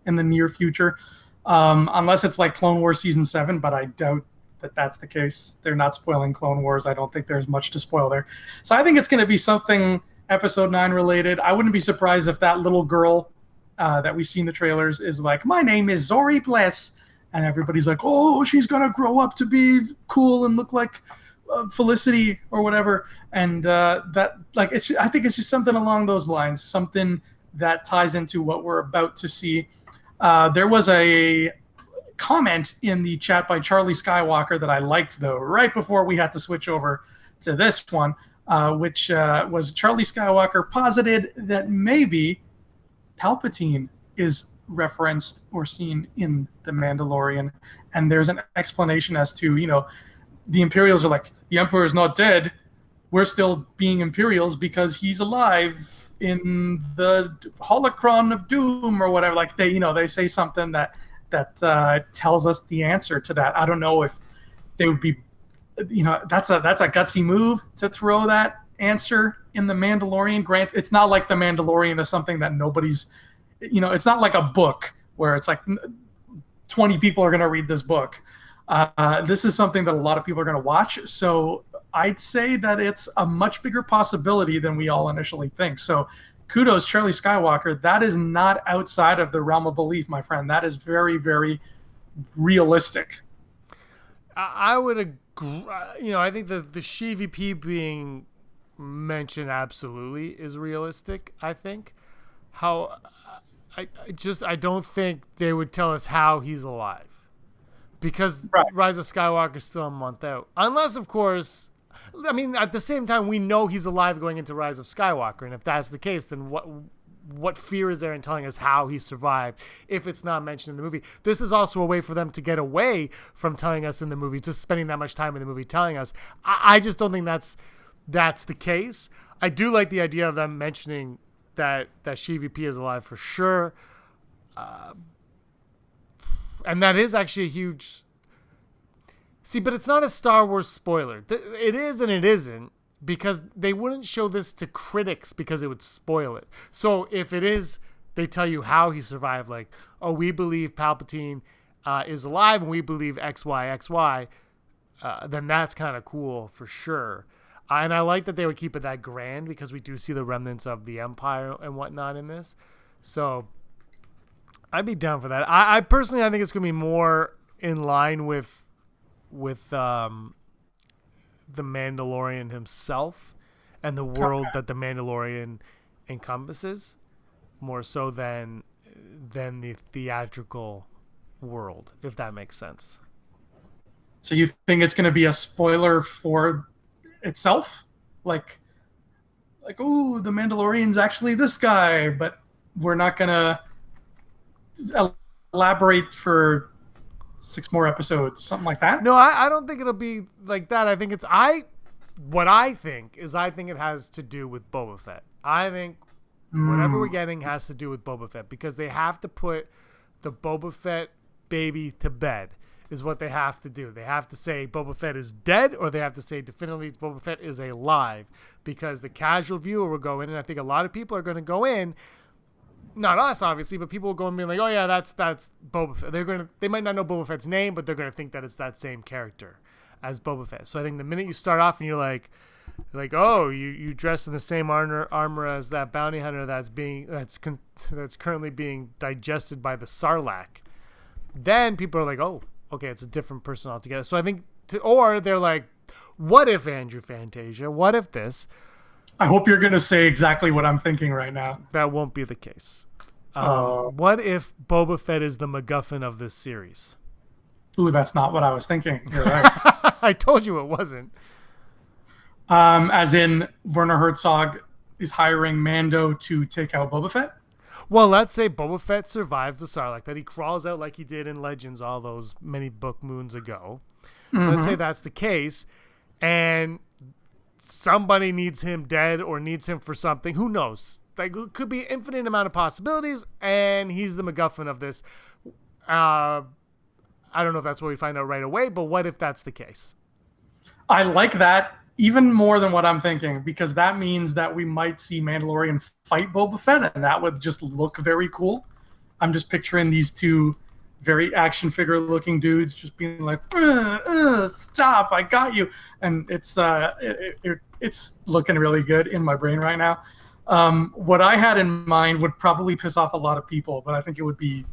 in the near future, unless it's like Clone Wars season 7. But I doubt that that's the case. They're not spoiling Clone Wars. I don't think there's much to spoil there. So I think it's going to be something Episode 9 related. I wouldn't be surprised if that little girl that we see in the trailers is like, my name is Zori Bliss. And everybody's like, oh, she's going to grow up to be cool and look like Felicity or whatever. And that, like, I think it's just something along those lines, something that ties into what we're about to see. There was a comment in the chat by Charlie Skywalker that I liked, though, right before we had to switch over to this one, which was Charlie Skywalker posited that maybe Palpatine is referenced or seen in The Mandalorian. And there's an explanation as to, the Imperials are like, the Emperor is not dead. We're still being Imperials because he's alive in the holocron of doom or whatever. Like they say something that tells us the answer to that. I don't know if they would be, that's a gutsy move to throw that answer in The Mandalorian. Grant, it's not like The Mandalorian is something that nobody's, it's not like a book where it's like 20 people are going to read this book. This is something that a lot of people are going to watch. So I'd say that it's a much bigger possibility than we all initially think. So kudos, Charlie Skywalker. That is not outside of the realm of belief, my friend. That is very, very realistic. I would agree. I think the SheVP being mentioned absolutely is realistic, I think. I don't think they would tell us how he's alive. Because right. Rise of Skywalker is still a month out. Unless, of course, at the same time, we know he's alive going into Rise of Skywalker. And if that's the case, then what fear is there in telling us how he survived if it's not mentioned in the movie? This is also a way for them to get away from telling us in the movie, just spending that much time in the movie telling us. I just don't think that's the case. I do like the idea of them mentioning that SheVP is alive for sure. And that is actually a huge... See, but it's not a Star Wars spoiler. It is and it isn't, because they wouldn't show this to critics because it would spoil it. So if it is, they tell you how he survived, like, oh, we believe Palpatine is alive and we believe XY, then that's kind of cool for sure. And I like that they would keep it that grand because we do see the remnants of the Empire and whatnot in this. So I'd be down for that. I personally, I think it's going to be more in line with the Mandalorian himself and the world that the Mandalorian encompasses, more so than the theatrical world, if that makes sense. So you think it's going to be a spoiler for itself? Like, oh, the Mandalorian's actually this guy, but we're not going to elaborate for 6 more episodes, something like that? No, I don't think it'll be like that. I think I think it has to do with Boba Fett. I think whatever we're getting has to do with Boba Fett, because they have to put the Boba Fett baby to bed is what they have to do. They have to say Boba Fett is dead, or they have to say definitively Boba Fett is alive, because the casual viewer will go in, and I think a lot of people are going to go in, not us obviously, but people will go and be like, oh yeah, that's Boba Fett. They might not know Boba Fett's name, but they're going to think that it's that same character as Boba Fett. So I think the minute you start off and you're like, oh, you dress in the same armor as that bounty hunter that's currently being digested by the Sarlacc, then people are like, oh, okay, it's a different person altogether. So I think, or they're like, what if Andrew Fantasia? What if this? I hope you're going to say exactly what I'm thinking right now. That won't be the case. What if Boba Fett is the MacGuffin of this series? Ooh, that's not what I was thinking. You're right. I told you it wasn't. As in, Werner Herzog is hiring Mando to take out Boba Fett? Well, let's say Boba Fett survives the Sarlacc pit. He crawls out like he did in Legends all those many book moons ago. Mm-hmm. Let's say that's the case, and somebody needs him dead or needs him for something. Who knows? Like, it could be an infinite amount of possibilities, and he's the MacGuffin of this. I don't know if that's what we find out right away, but what if that's the case? I like that even more than what I'm thinking, because that means that we might see Mandalorian fight Boba Fett, and that would just look very cool. I'm just picturing these two very action figure looking dudes just being like, stop, I got you. And it's looking really good in my brain right now. What I had in mind would probably piss off a lot of people, but I think it would be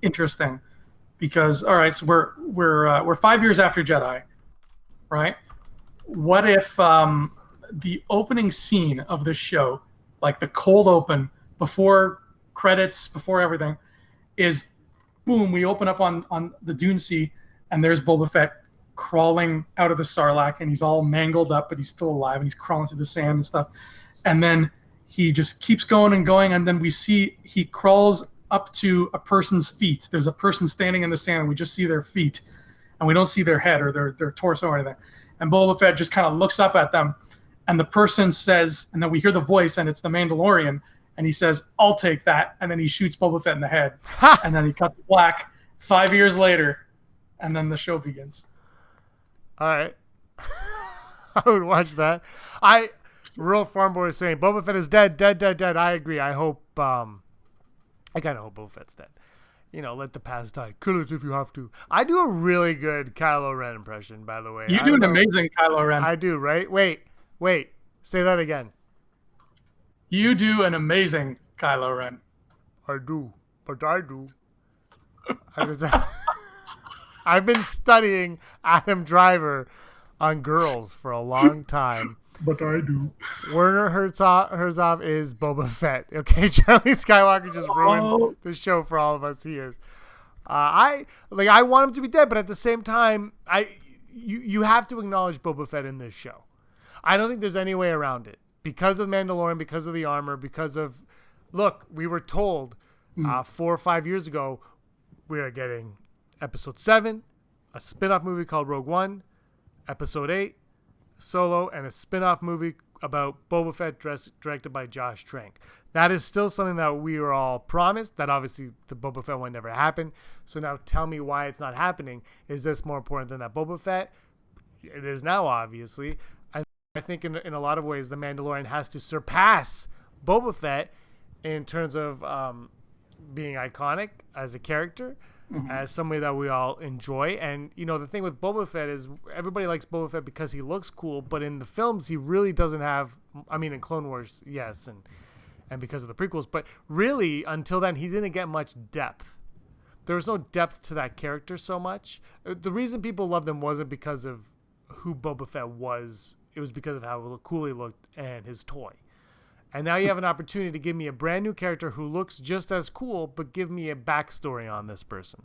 interesting because, all right, so we're 5 years after Jedi, right? What if the opening scene of this show, like the cold open before credits, before everything, is boom, we open up on the Dune Sea, and there's Boba Fett crawling out of the Sarlacc, and he's all mangled up, but he's still alive, and he's crawling through the sand and stuff. And then he just keeps going and going, and then we see he crawls up to a person's feet. There's a person standing in the sand, and we just see their feet, and we don't see their head or their torso or anything. And Boba Fett just kind of looks up at them, and the person says, and then we hear the voice, and it's the Mandalorian, and he says, "I'll take that," and then he shoots Boba Fett in the head, and then he cuts black 5 years later, and then the show begins. All right. I would watch that. Real Farm Boy is saying Boba Fett is dead. I agree. I hope. I kind of hope Boba Fett's dead. Let the past die. Kill it if you have to. I do a really good Kylo Ren impression, by the way. You do an amazing Kylo Ren. I do, right? Wait. Say that again. You do an amazing Kylo Ren. I do. I've been studying Adam Driver on girls for a long time. But I do. Werner Herzog is Boba Fett. Okay, Charlie Skywalker just ruined the show for all of us. He is. I want him to be dead, but at the same time, you have to acknowledge Boba Fett in this show. I don't think there's any way around it. Because of Mandalorian, because of the armor, because of... Look, we were told 4 or 5 years ago we are getting Episode 7, a spin-off movie called Rogue One, Episode 8, Solo, and a spin-off movie about Boba Fett directed by Josh Trank. That is still something that we were all promised. That obviously the Boba Fett one never happened. So now tell me why it's not happening. Is this more important than that Boba Fett? It is now, obviously. I think in a lot of ways the Mandalorian has to surpass Boba Fett in terms of being iconic as a character, as somebody that we all enjoy. And, the thing with Boba Fett is everybody likes Boba Fett because he looks cool, but in the films he really doesn't have, in Clone Wars, yes, and because of the prequels, but really until then he didn't get much depth. There was no depth to that character so much. The reason people loved him wasn't because of who Boba Fett was. It was because of how cool he looked and his toy. And now you have an opportunity to give me a brand new character who looks just as cool, but give me a backstory on this person.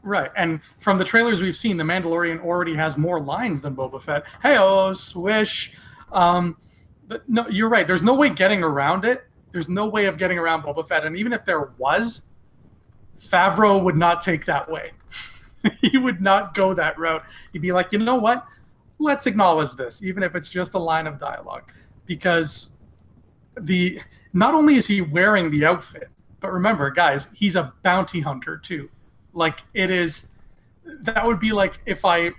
Right. And from the trailers we've seen, the Mandalorian already has more lines than Boba Fett. Hey-oh, swish. But no, you're right. There's no way getting around it. There's no way of getting around Boba Fett. And even if there was, Favreau would not take that way. He would not go that route. He'd be like, you know what? Let's acknowledge this, even if it's just a line of dialogue. Because not only is he wearing the outfit, but remember, guys, he's a bounty hunter too. That would be like if I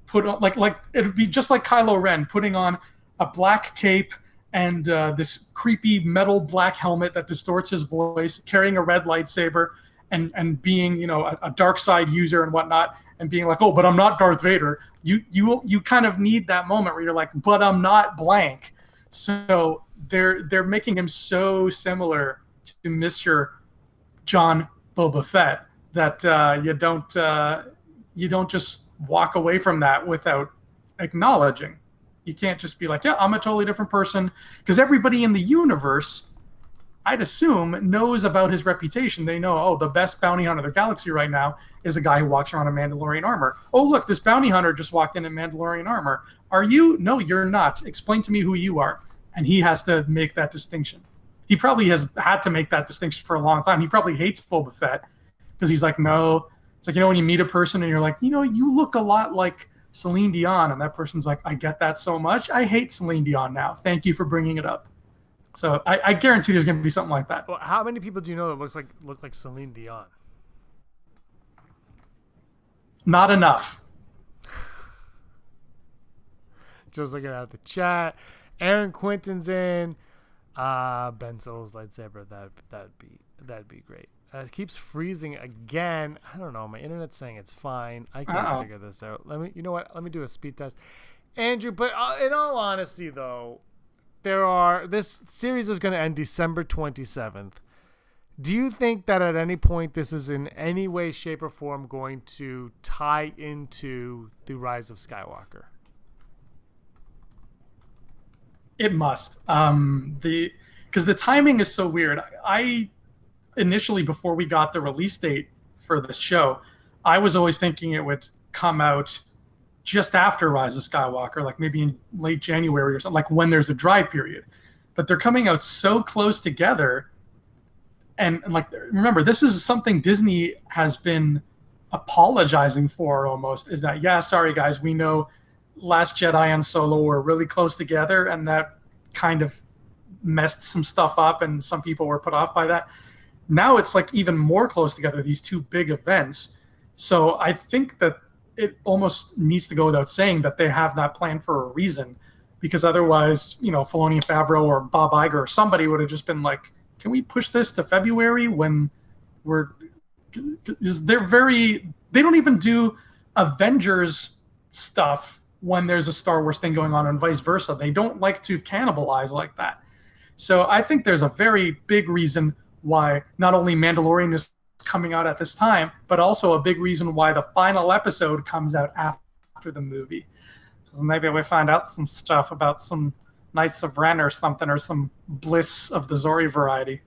put on, like it would be just like Kylo Ren putting on a black cape and this creepy metal black helmet that distorts his voice, carrying a red lightsaber, and being a dark side user and whatnot, and being like, oh, but I'm not Darth Vader. You kind of need that moment where you're like, but I'm not blank. So they're making him so similar to Mr. John Boba Fett that you don't just walk away from that without acknowledging. You can't just be like, yeah, I'm a totally different person, because everybody in the universe, I'd assume, knows about his reputation. They know, oh, the best bounty hunter in the galaxy right now is a guy who walks around in Mandalorian armor. Oh, look, this bounty hunter just walked in Mandalorian armor. Are you? No, you're not. Explain to me who you are. And he has to make that distinction. He probably has had to make that distinction for a long time. He probably hates Boba Fett because he's like, no. It's like, when you meet a person and you're like, you look a lot like Celine Dion. And that person's like, I get that so much. I hate Celine Dion now. Thank you for bringing it up. So I guarantee there's going to be something like that. Well, how many people do you know that look like Celine Dion? Not enough. Just looking at the chat. Aaron Quinton's in. Ben Solo's lightsaber. That'd be great. It keeps freezing again. I don't know. My internet's saying it's fine. I can't figure this out. You know what? Let me do a speed test, Andrew. But in all honesty, though, this series is going to end December 27th. Do you think that at any point this is in any way, shape, or form going to tie into the Rise of Skywalker? It must. Because the timing is so weird. I initially, before we got the release date for this show, I was always thinking it would come out just after Rise of Skywalker, like maybe in late January or something, like when there's a dry period. But they're coming out so close together. And like, remember, this is something Disney has been apologizing for almost, is that, yeah, sorry guys, we know Last Jedi and Solo were really close together, and that kind of messed some stuff up, and some people were put off by that. Now it's like even more close together, these two big events. So I think that it almost needs to go without saying that they have that plan for a reason, because otherwise, Filoni and Favreau or Bob Iger or somebody would have just been like, can we push this to February when they don't even do Avengers stuff when there's a Star Wars thing going on, and vice versa. They don't like to cannibalize like that. So I think there's a very big reason why not only Mandalorian is coming out at this time, but also a big reason why the final episode comes out after the movie. Because maybe we find out some stuff about some Knights of Ren or something, or some Bliss of the Zori variety,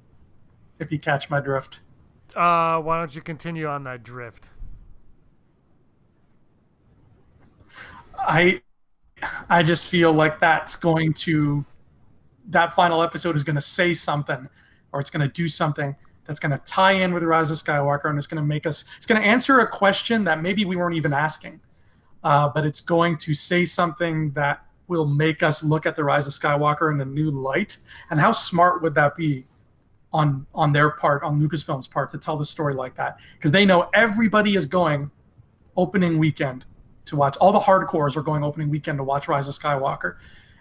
if you catch my drift. Why don't you continue on that drift? I just feel like that final episode is going to say something, or it's going to do something that's going to tie in with the Rise of Skywalker, and it's going to answer a question that maybe we weren't even asking, but it's going to say something that will make us look at the Rise of Skywalker in a new light. And how smart would that be on their part, on Lucasfilm's part, to tell the story like that? Because they know everybody is going opening weekend to watch. All the hardcores are going opening weekend to watch Rise of Skywalker.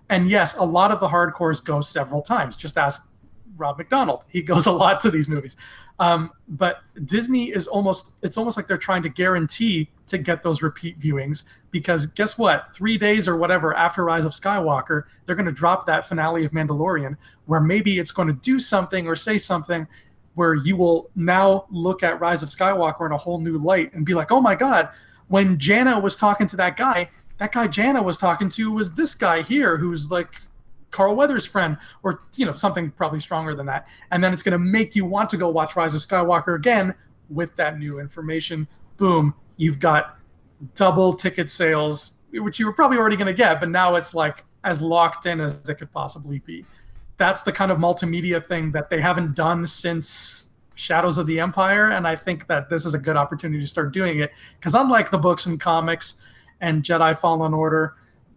And yes, a lot of the hardcores go several times. Just ask Rob McDonald. He goes a lot to these movies. But Disney it's almost like they're trying to guarantee to get those repeat viewings, because guess what? 3 days or whatever after Rise of Skywalker, they're going to drop that finale of Mandalorian, where maybe it's going to do something or say something where you will now look at Rise of Skywalker in a whole new light and be like, oh my God, when Janna was talking to that guy Janna was talking to was this guy here who's like Carl Weathers' friend, or something probably stronger than that. And then it's going to make you want to go watch Rise of Skywalker again with that new information. Boom, you've got double ticket sales, which you were probably already going to get, but now it's like as locked in as it could possibly be. That's the kind of multimedia thing that they haven't done since Shadows of the Empire, and I think that this is a good opportunity to start doing it, because unlike the books and comics and Jedi Fallen Order,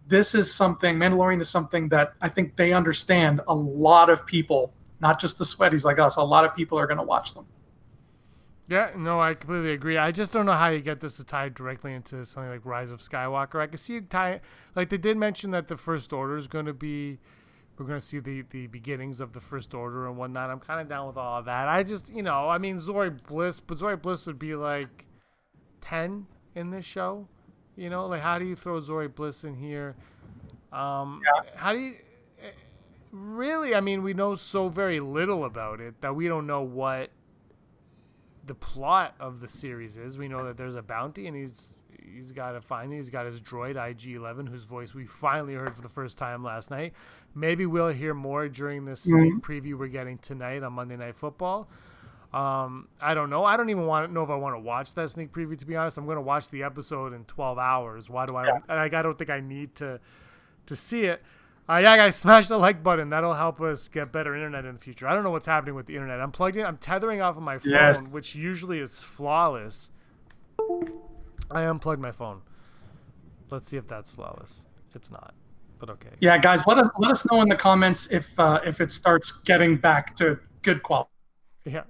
Mandalorian is something that I think they understand. A lot of people, not just the sweaties like us, a lot of people are going to watch them. Yeah, no, I completely agree. I just don't know how you get this to tie directly into something like Rise of Skywalker. I can see it tie, like they did mention that the First Order is going to be, we're going to see the beginnings of the First Order and whatnot. I'm kind of down with all of that. I just, Zori Bliss would be like 10 in this show. Like, how do you throw Zori Bliss in here? How do you really? I mean, we know so very little about it that we don't know what the plot of the series is. We know that there's a bounty, and he's got to find it. He's got his droid IG-11, whose voice we finally heard for the first time last night. Maybe we'll hear more during this sneak preview we're getting tonight on Monday Night Football. I don't know. I don't even know if I want to watch that sneak preview, to be honest. I'm going to watch the episode in 12 hours. Why do I? Yeah. I don't think I need to see it. Yeah, guys, smash the like button. That'll help us get better internet in the future. I don't know what's happening with the internet. I'm plugged in. I'm tethering off of my phone, which usually is flawless. I unplugged my phone. Let's see if that's flawless. It's not, but okay. Yeah, guys, let us know in the comments if it starts getting back to good quality. Yeah,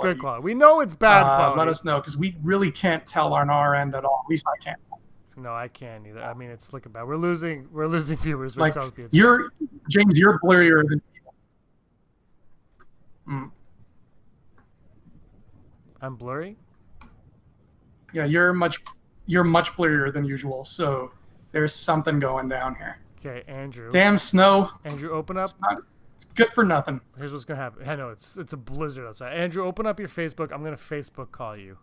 good quality. We know it's bad quality. Let us know, because we really can't tell on our end at all. At least I can't. No, I can't either. I mean, it's looking bad. We're losing viewers. Like, James, you're blurrier than Mm. I'm blurry. Yeah, you're much blurrier than usual. So there's something going down here. Okay, Andrew. Damn snow. Andrew, open up. It's good for nothing. Here's what's gonna happen. I know it's a blizzard outside. Andrew, open up your Facebook. I'm gonna Facebook call you.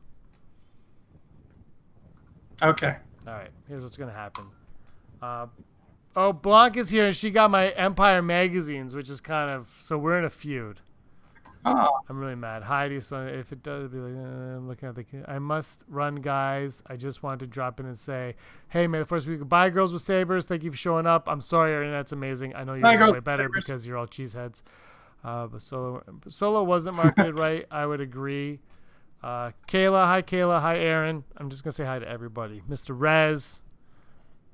Okay. All right. Here's what's gonna happen. Oh, Blanca's here, and she got my Empire magazines, which is kind of so we're in a feud. Oh, I'm really mad. Heidi, so if it does, be like, I'm looking at the kid. I must run, guys. I just wanted to drop in and say, hey, may the first week. Bye, girls with sabers. Thank you for showing up. I'm sorry, our internet's amazing. I know you're way better because you're all cheeseheads. But Solo wasn't marketed right. I would agree. Kayla, hi, Aaron. I'm just gonna say hi to everybody. Mr. Rez,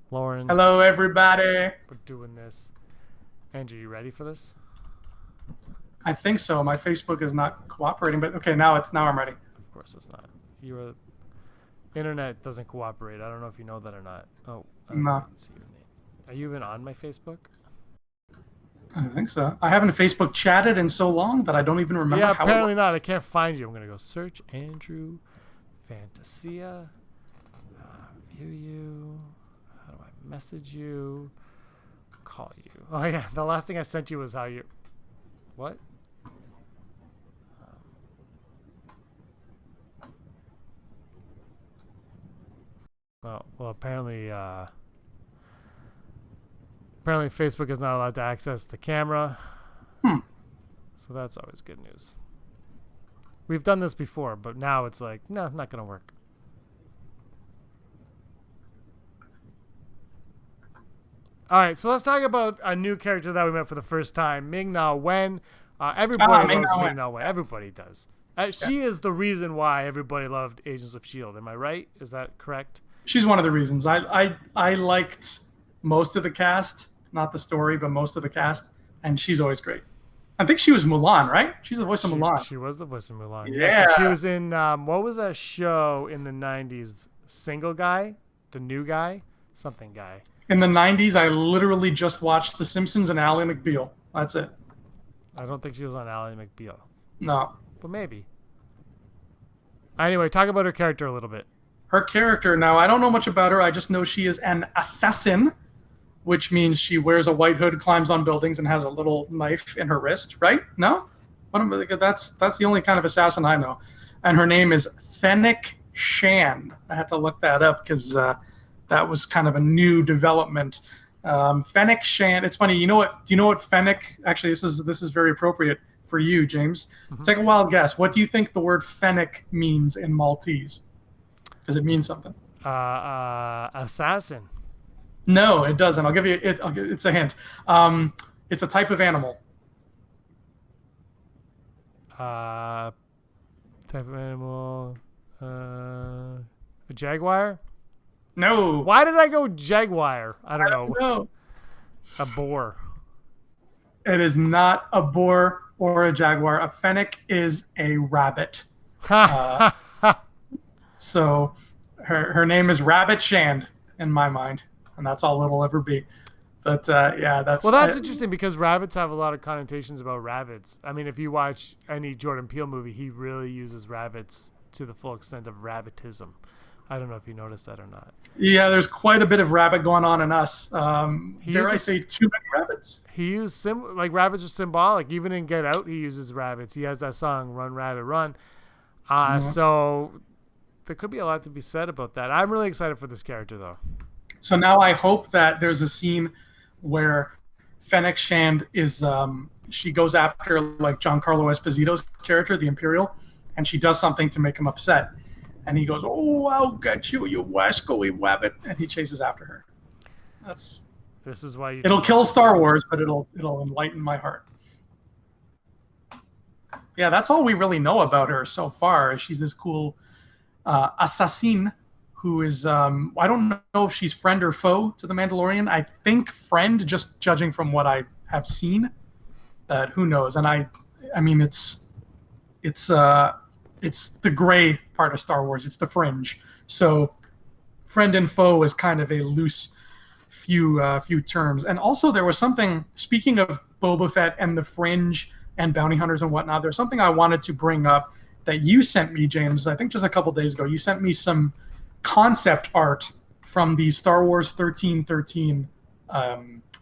Lauren. hello everybody. We're doing this. Andrew, you ready for this? I think so. My Facebook is not cooperating, but okay, now I'm ready. Of course it's not. Your internet doesn't cooperate. I don't know if you know that or not. Oh, No. See your name. Are you even on my Facebook? I think so. I haven't Facebook chatted in so long that I don't even remember Yeah, how apparently not. I can't find you. I'm gonna go search Andrew Fantasia. View you. How do I message you? Call you. Oh yeah, the last thing I sent you was how you. What? Well, apparently Facebook is not allowed to access the camera. So that's always good news. We've done this before, but now it's like, no, not going to work. All right, so let's talk about a new character that we met for the first time, Ming-Na Wen. Everybody loves Ming-Na Wen. Everybody does. She is the reason why everybody loved Agents of S.H.I.E.L.D. Am I right? Is that correct? She's one of the reasons. I liked most of the cast, not the story, but most of the cast, and she's always great. I think she was Mulan, right? She's the voice of Mulan. She was the voice of Mulan. Yeah. So she was in, what was that show in the 90s? Single Guy? The New Guy? Something Guy. In the 90s, I literally just watched The Simpsons and Ally McBeal. That's it. I don't think she was on Ally McBeal. No. But maybe. Anyway, talk about her character a little bit. Her character, now, I don't know much about her. I just know she is an assassin, which means she wears a white hood, climbs on buildings, and has a little knife in her wrist, right? No? That's the only kind of assassin I know. And her name is Fennec Shand. I had to look that up because that was kind of a new development. Fennec Shand. It's funny. Do you know what Fennec? Actually, this is very appropriate for you, James. Mm-hmm. Take a wild guess. What do you think the word Fennec means in Maltese? Does it mean something? Assassin. No, it doesn't. It's a hint. It's a type of animal. Type of animal. A jaguar? No. Why did I go jaguar? I don't know. No. A boar. It is not a boar or a jaguar. A fennec is a rabbit. So her name is Rabbit Shand in my mind, and that's all it'll ever be. But that's interesting because rabbits have a lot of connotations about rabbits. I mean, if you watch any Jordan Peele movie, he really uses rabbits to the full extent of rabbitism. I don't know if you noticed that or not. Yeah, there's quite a bit of rabbit going on in us. Dare I say too many rabbits? He used rabbits are symbolic. Even in Get Out, he uses rabbits. He has that song "Run Rabbit Run." So there could be a lot to be said about that. I'm really excited for this character, though. So now I hope that there's a scene where Fennec Shand is she goes after like Giancarlo Esposito's character, the Imperial, and she does something to make him upset. And he goes, "Oh, I'll get you, you wascally wabbit," and he chases after her. This is why it'll kill Star Wars, but it'll enlighten my heart. Yeah, that's all we really know about her so far. She's this cool assassin who is I don't know if she's friend or foe to the Mandalorian. I think friend, just judging from what I have seen. But who knows? And I mean it's the gray part of Star Wars. It's the fringe. So friend and foe is kind of a loose few terms. And also there was something, speaking of Boba Fett and the fringe and bounty hunters and whatnot, there's something I wanted to bring up that you sent me, James. I think just a couple days ago, you sent me some concept art from the Star Wars 1313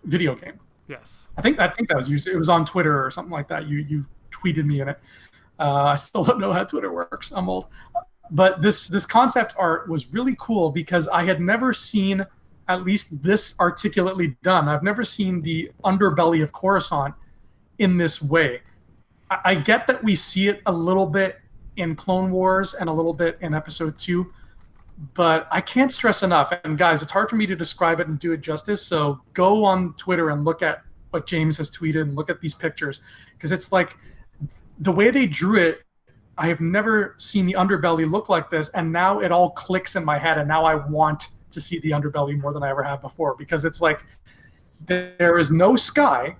video game. Yes. I think that was used. It was on Twitter or something like that. You tweeted me in it. I still don't know how Twitter works. I'm old. But this concept art was really cool because I had never seen at least this articulately done. I've never seen the underbelly of Coruscant in this way. I get that we see it a little bit in Clone Wars and a little bit in Episode 2, but I can't stress enough. And guys, it's hard for me to describe it and do it justice. So go on Twitter and look at what James has tweeted and look at these pictures, because it's like the way they drew it. I have never seen the underbelly look like this, and now it all clicks in my head, and now I want to see the underbelly more than I ever have before, because it's like there is no sky.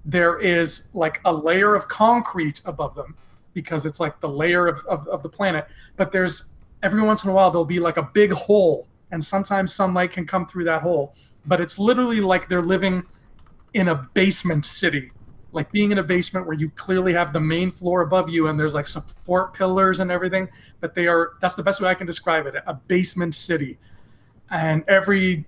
There is like a layer of concrete above them, because it's like the layer of the planet. But there's every once in a while there'll be like a big hole, and sometimes sunlight can come through that hole. But it's literally like they're living in a basement city, like being in a basement where you clearly have the main floor above you and there's like support pillars and everything. But that's the best way I can describe it, a basement city. And every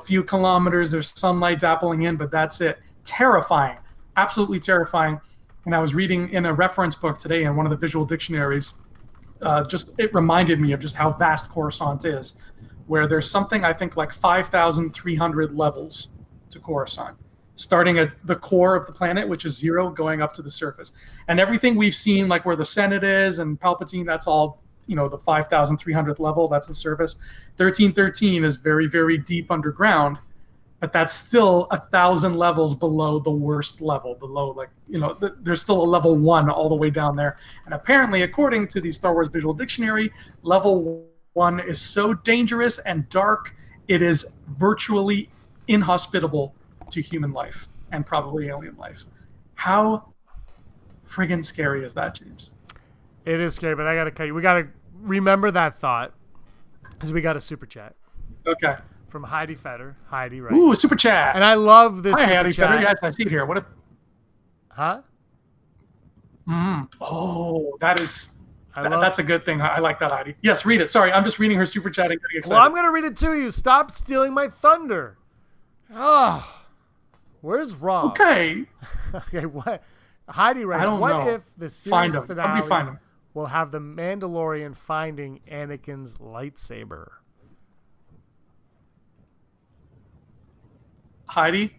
few kilometers there's sunlight dappling in, but that's it. Terrifying, absolutely terrifying. And I was reading in a reference book today in one of the visual dictionaries, it reminded me of just how vast Coruscant is, where there's something I think like 5,300 levels to Coruscant, starting at the core of the planet, which is 0, going up to the surface. And everything we've seen, like where the Senate is and Palpatine, that's all the 5,300th level, that's the surface. 1313 is very, very deep underground, but that's still 1,000 levels below the worst level, below there's still a level 1 all the way down there. And apparently, according to the Star Wars Visual Dictionary, level 1 is so dangerous and dark, it is virtually inhospitable to human life and probably alien life. How friggin' scary is that, James? It is scary, but I gotta cut you. We gotta remember that thought, because we got a super chat. Okay. From Heidi Fetter. Heidi, right? Ooh, super chat. And I love this. Hi, super Heidi chat. Fetter. Yes, I see it here. What if? Huh? Oh, that's a good thing. I like that, Heidi. Yes, read it. Sorry, I'm just reading her super chat and getting excited. Well, I'm gonna read it to you. Stop stealing my thunder. Oh, where's Rob? Okay. Okay, what? Heidi writes, I don't what know. if the series Find him. finale Somebody find him. will have the Mandalorian finding Anakin's lightsaber? Heidi,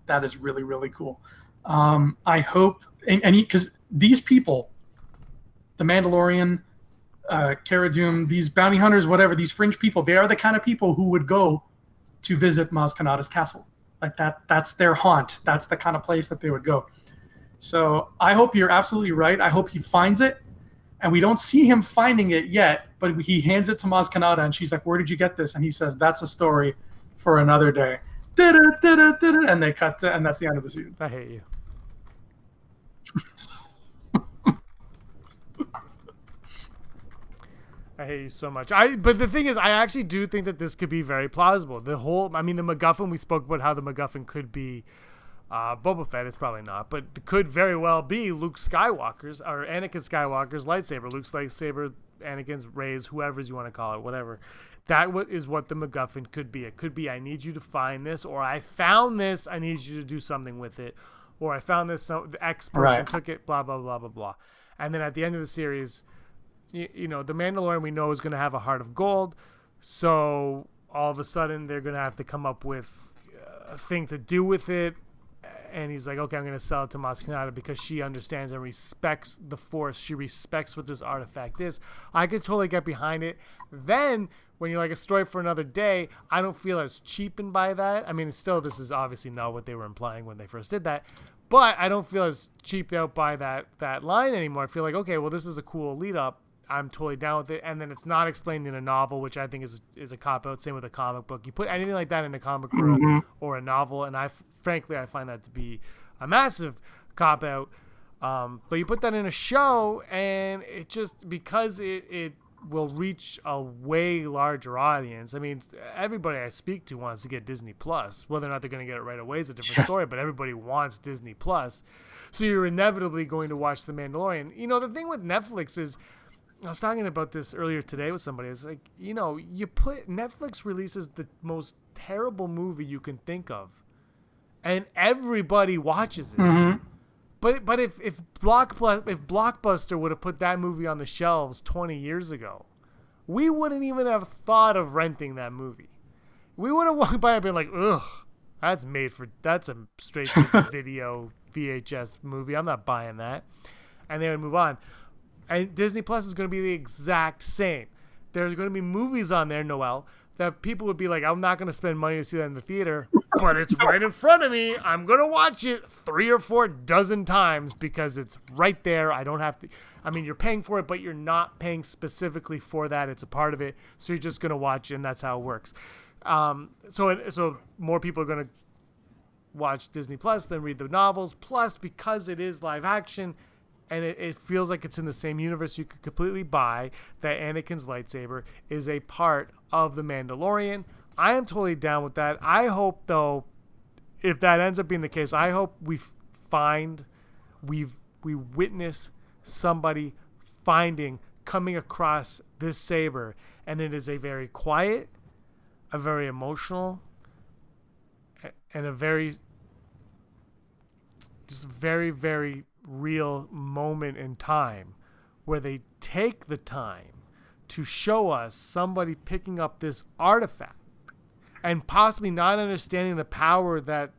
that is really, really cool. I hope, because these people, the Mandalorian, Cara Dune, these bounty hunters, whatever, these fringe people, they are the kind of people who would go to visit Maz Kanata's castle. Like that's their haunt. That's the kind of place that they would go. So I hope you're absolutely right. I hope he finds it. And we don't see him finding it yet, but he hands it to Maz Kanata, and she's like, where did you get this? And he says, that's a story for another day. And they cut to, and that's the end of the season. I hate you. I hate you so much. But the thing is, I actually do think that this could be very plausible. The MacGuffin, we spoke about how the MacGuffin could be Boba Fett. It's probably not, but it could very well be Luke Skywalker's or Anakin Skywalker's lightsaber. Luke's lightsaber, Anakin's, Rey's, whoever's you want to call it, whatever. That is what the MacGuffin could be. It could be, I need you to find this, or I found this, I need you to do something with it, or I found this, the X person took it, blah, blah, blah, blah, blah. And then at the end of the series, the Mandalorian we know is going to have a heart of gold, so all of a sudden they're going to have to come up with a thing to do with it. And he's like, okay, I'm going to sell it to Maz Kanata because she understands and respects the Force. She respects what this artifact is. I could totally get behind it. Then, when you're like a story for another day, I don't feel as cheapened by that. I mean, still, this is obviously not what they were implying when they first did that. But I don't feel as cheaped out by that line anymore. I feel like, okay, well, this is a cool lead-up. I'm totally down with it. And then it's not explained in a novel, which I think is a cop-out. Same with a comic book. You put anything like that in a comic or a novel, and frankly, I find that to be a massive cop-out. But you put that in a show, and it just, because it will reach a way larger audience. I mean, everybody I speak to wants to get Disney Plus. Whether or not they're going to get it right away is a different story, but everybody wants Disney Plus. So you're inevitably going to watch The Mandalorian. You know, the thing with Netflix is, I was talking about this earlier today with somebody. It's like, you know, Netflix releases the most terrible movie you can think of, and everybody watches it. Mm-hmm. But if Blockbuster would have put that movie on the shelves 20 years ago, we wouldn't even have thought of renting that movie. We would have walked by and been like, ugh, that's a straight to video VHS movie. I'm not buying that. And they would move on. And Disney Plus is going to be the exact same. There's going to be movies on there, Noel, that people would be like, I'm not going to spend money to see that in the theater, but it's right in front of me. I'm going to watch it 3 or 4 dozen times because it's right there. I don't have to. I mean, you're paying for it, but you're not paying specifically for that. It's a part of it. So you're just going to watch it, and that's how it works. So more people are going to watch Disney Plus than read the novels. Plus, because it is live action, and it feels like it's in the same universe, you could completely buy that Anakin's lightsaber is a part of The Mandalorian. I am totally down with that. I hope, though, if that ends up being the case, I hope we witness somebody coming across this saber, and it is a very quiet, a very emotional, and a very, very real moment in time where they take the time to show us somebody picking up this artifact and possibly not understanding the power that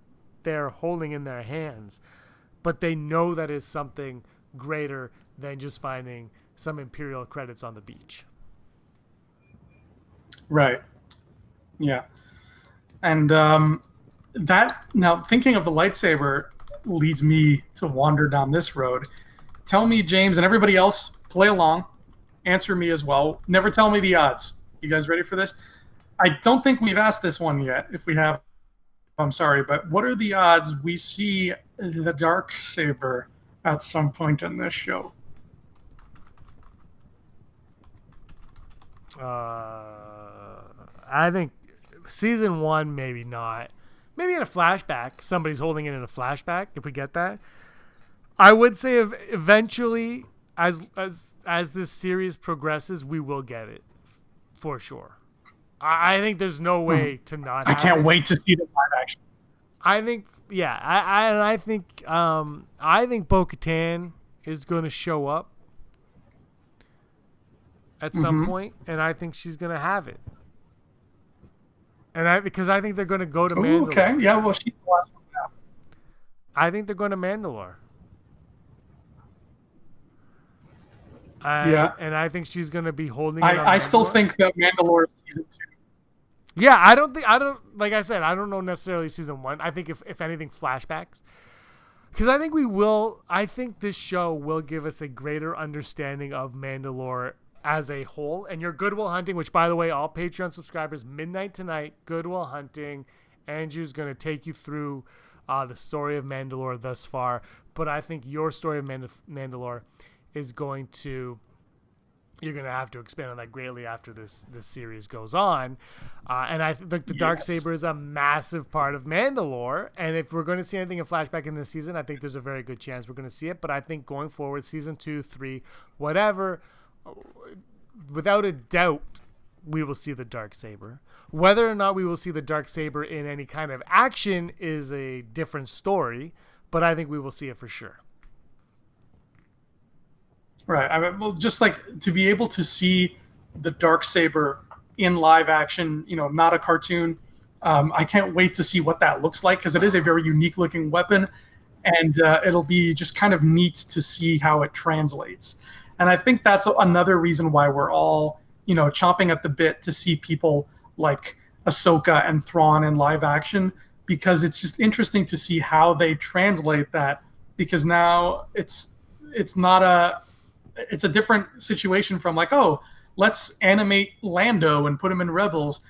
they're holding in their hands, but they know that is something greater than just finding some Imperial credits on the beach. Right. Yeah. And that, now thinking of the lightsaber leads me to wander down this road. Tell me, James, and everybody else, play along. Answer me as well. Never tell me the odds. You guys ready for this? I don't think we've asked this one yet. If we have, I'm sorry, but what are the odds we see the dark saber at some point in this show? I think season 1, maybe not. Maybe in a flashback. Somebody's holding it in a flashback, if we get that. I would say eventually, as this series progresses, we will get it. For sure. I think there's no way to not have I can't it. wait to see the live action. I think, yeah. I think Bo-Katan is going to show up at some point, and I think she's going to have it. And because I think they're going to go to Mandalore. Okay, yeah, well, she's the last one now. I think they're going to Mandalore. Yeah. And I think she's going to be holding it on I still Mandalore. think that Mandalore is season 2. Yeah, like I said, I don't know necessarily season 1. I think if anything, flashbacks. Because I think this show will give us a greater understanding of Mandalore as a whole. And your Good Will Hunting, which, by the way, all Patreon subscribers, midnight tonight, Good Will Hunting. Andrew's going to take you through the story of Mandalore thus far. But I think your story of Mandalore is going to... You're going to have to expand on that greatly after this series goes on. And I think the Darksaber is a massive part of Mandalore. And if we're going to see anything in flashback in this season, I think there's a very good chance we're going to see it. But I think going forward, season 2, 3, whatever, without a doubt, we will see the Darksaber. Whether or not we will see the Darksaber in any kind of action is a different story. But I think we will see it for sure. Right. I mean, well, just like to be able to see the Darksaber in live action, not a cartoon. I can't wait to see what that looks like because it is a very unique looking weapon, and it'll be just kind of neat to see how it translates. And I think that's another reason why we're all, chomping at the bit to see people like Ahsoka and Thrawn in live action, because it's just interesting to see how they translate that, because now it's a different situation from like, oh, let's animate Lando and put him in Rebels.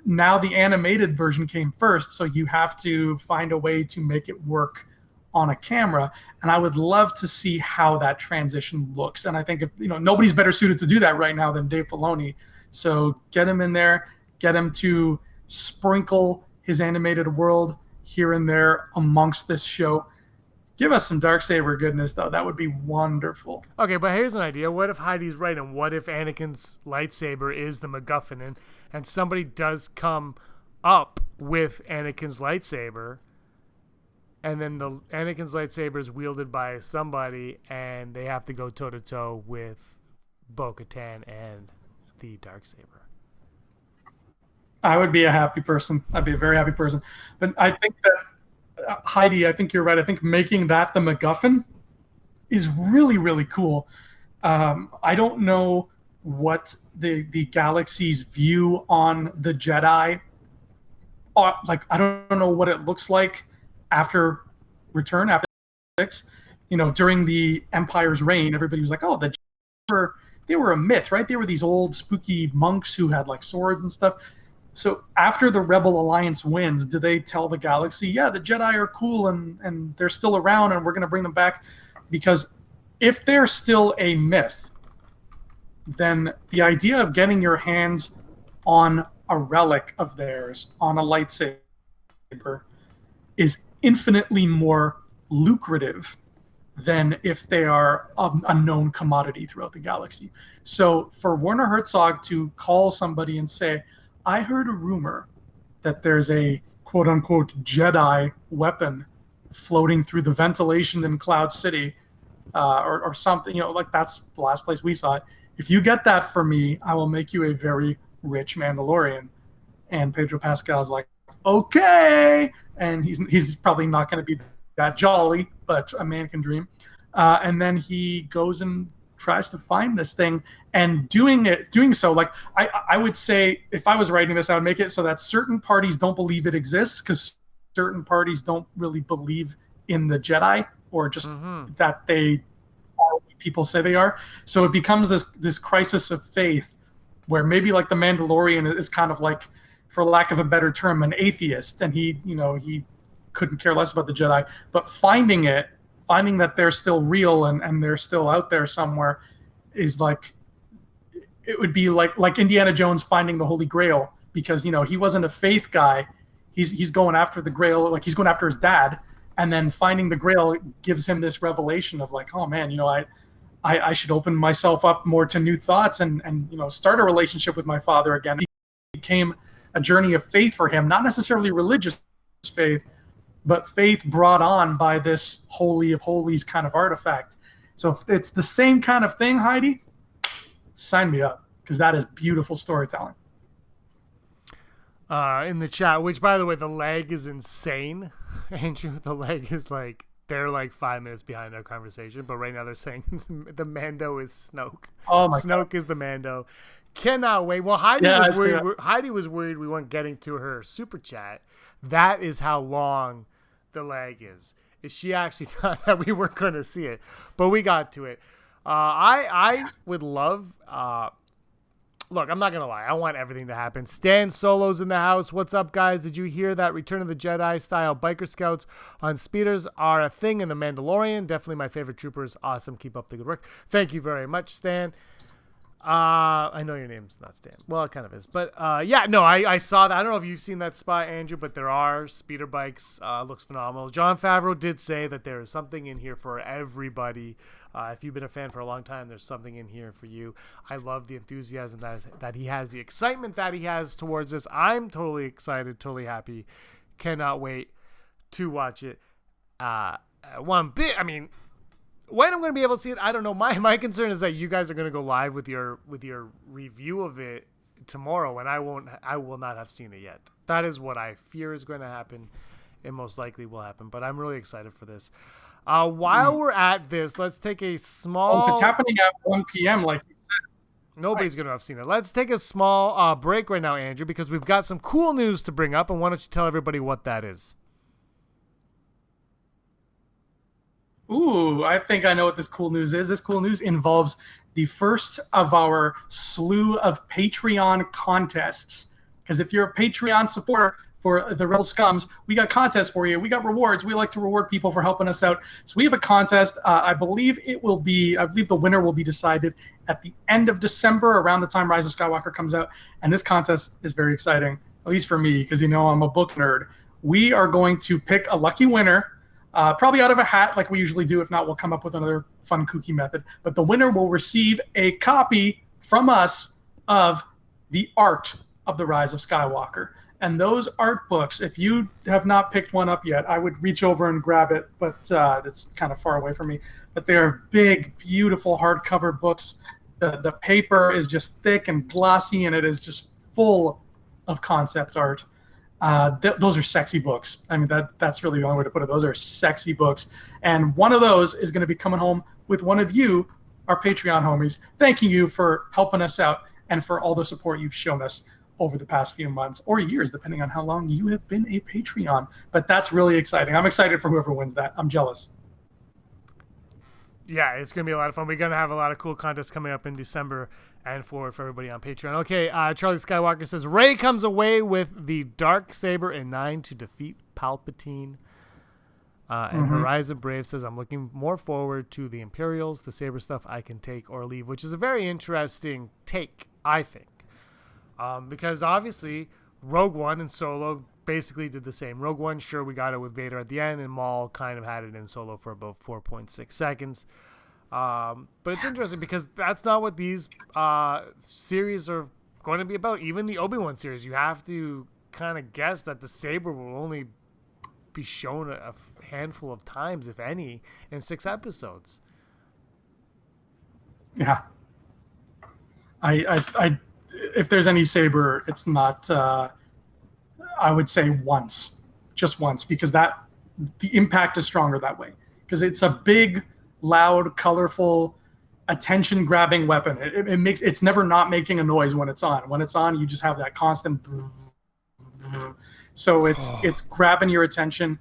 Now the animated version came first, so you have to find a way to make it work on a camera, and I would love to see how that transition looks. And I think if nobody's better suited to do that right now than Dave Filoni. So get him in there, get him to sprinkle his animated world here and there amongst this show. Give us some Darksaber goodness, though. That would be wonderful. Okay, but here's an idea. What if Heidi's right, and what if Anakin's lightsaber is the MacGuffin, and somebody does come up with Anakin's lightsaber, and then the Anakin's lightsaber is wielded by somebody, and they have to go toe-to-toe with Bo-Katan and the Darksaber? I would be a happy person. I'd be a very happy person. But I think that Heidi, I think you're right. I think making that the MacGuffin is really, really cool. I don't know what the galaxy's view on the Jedi are. Like, I don't know what it looks like after Return, after 6. During the Empire's reign, everybody was like, oh, the Jedi they were a myth, right? They were these old spooky monks who had like swords and stuff. So after the Rebel Alliance wins, do they tell the galaxy, yeah, the Jedi are cool and they're still around and we're going to bring them back? Because if they're still a myth, then the idea of getting your hands on a relic of theirs, on a lightsaber, is infinitely more lucrative than if they are a known commodity throughout the galaxy. So for Werner Herzog to call somebody and say, I heard a rumor that there's a quote-unquote Jedi weapon floating through the ventilation in Cloud City, or something, like that's the last place we saw it. If you get that for me, I will make you a very rich Mandalorian. And Pedro Pascal's like, okay. And he's probably not going to be that jolly, but a man can dream. And then he goes and tries to find this thing, and doing so, like I would say, if I was writing this, I would make it so that certain parties don't believe it exists, because certain parties don't really believe in the Jedi, or just that they are what people say they are. So it becomes this crisis of faith, where maybe like the Mandalorian is kind of like, for lack of a better term, an atheist, and he couldn't care less about the Jedi, but finding that they're still real and they're still out there somewhere is like, it would be like Indiana Jones finding the Holy Grail, because he wasn't a faith guy. He's going after the Grail, like he's going after his dad, and then finding the Grail gives him this revelation of like, oh man, I should open myself up more to new thoughts and start a relationship with my father again. It became a journey of faith for him, not necessarily religious faith, but faith brought on by this Holy of Holies kind of artifact. So if it's the same kind of thing, Heidi, sign me up, because that is beautiful storytelling. In the chat, which, by the way, the lag is insane. Andrew, the lag is like, they're like 5 minutes behind our conversation, but right now they're saying the Mando is Snoke. Oh my Snoke God. Is the Mando. Cannot wait. Well, Heidi was worried we weren't getting to her super chat. That is how long the lag is she actually thought that we weren't going to see it, but we got to it. I would love look, I'm not gonna lie, I want everything to happen. Stan Solo's in the house. What's up, guys? Did you hear that Return of the Jedi style biker scouts on speeders are a thing in the Mandalorian? Definitely my favorite troopers. Awesome, keep up the good work. Thank you very much, Stan. I know your name's not Stan. Well, it kind of is. But yeah, no, I saw that. I don't know if you've seen that spot, Andrew, but there are speeder bikes. Looks phenomenal. Jon Favreau did say that there is something in here for everybody. If you've been a fan for a long time, there's something in here for you. I love the enthusiasm that he has, the excitement that he has towards this. I'm totally excited, totally happy. Cannot wait to watch it. One bit, I mean, when I'm going to be able to see it, I don't know. My concern is that you guys are going to go live with your review of it tomorrow, and I will not have seen it yet. That is what I fear is going to happen. It most likely will happen, but I'm really excited for this. While we're at this, let's take a small... If it's happening at 1 p.m., like you said. Nobody's going to have seen it. Let's take a small break right now, Andrew, because we've got some cool news to bring up, and why don't you tell everybody what that is? Ooh, I think I know what this cool news is. This cool news involves the first of our slew of Patreon contests. Because if you're a Patreon supporter, for the Rebel Scums. We got contests for you. We got rewards. We like to reward people for helping us out. So we have a contest. I believe the winner will be decided at the end of December, around the time Rise of Skywalker comes out. And this contest is very exciting, at least for me, because I'm a book nerd. We are going to pick a lucky winner, probably out of a hat like we usually do. If not, we'll come up with another fun, kooky method. But the winner will receive a copy from us of the art of the Rise of Skywalker. And those art books, if you have not picked one up yet, I would reach over and grab it, but it's kind of far away from me. But they are big, beautiful hardcover books. The paper is just thick and glossy, and it is just full of concept art. Those are sexy books. I mean, that's really the only way to put it. Those are sexy books. And one of those is going to be coming home with one of you, our Patreon homies, thanking you for helping us out and for all the support you've shown us over the past few months or years, depending on how long you have been a Patreon. But that's really exciting. I'm excited for whoever wins that. I'm jealous. Yeah, it's going to be a lot of fun. We're going to have a lot of cool contests coming up in December and forward for everybody on Patreon. Okay, Charlie Skywalker says, Rey comes away with the dark saber in 9 to defeat Palpatine. And Horizon Brave says, I'm looking more forward to the Imperials, the saber stuff I can take or leave, which is a very interesting take, I think. Because obviously Rogue One and Solo basically did the same. Rogue One, sure, we got it with Vader at the end, and Maul kind of had it in Solo for about 4.6 seconds. But it's interesting because that's not what these series are going to be about. Even the Obi-Wan series, you have to kind of guess that the saber will only be shown a handful of times, if any, in 6 episodes. Yeah. I if there's any saber, it's not, I would say just once, because the impact is stronger that way. Because it's a big, loud, colorful, attention-grabbing weapon. It's never not making a noise when it's on. When it's on, you just have that constant. So it's grabbing your attention.